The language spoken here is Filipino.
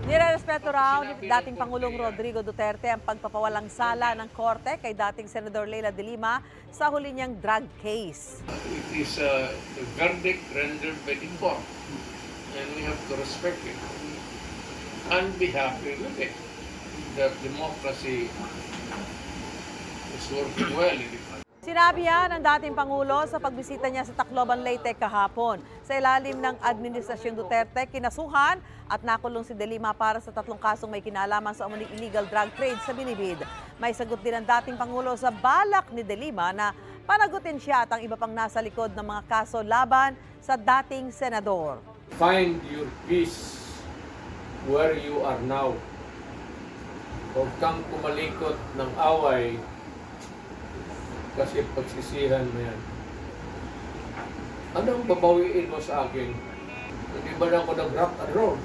Nirerespeto raw ni dating Pangulong Rodrigo Duterte ang pagpapawalang sala ng korte kay dating Senador Leila de Lima sa huli niyang drug case. It is a verdict rendered by the court, and we have to respect it and be happy with it. That democracy is working well in the country. Sinabi yan ng dating Pangulo sa pagbisita niya sa Tacloban, Leyte kahapon. Sa ilalim ng Administrasyong Duterte, kinasuhan at nakulong si De Lima para sa 3 kasong may kinalaman sa umuning illegal drug trade sa Bilibid. May sagot din ng dating Pangulo sa balak ni De Lima na panagutin siya at ang iba pang nasa likod ng mga kaso laban sa dating senador. Find your peace where you are now. Huwag kang kumalikot ng away kasi pagsisihan mo yan. Anong babawiin mo sa akin? Hindi ba na ako nag-rock and roll?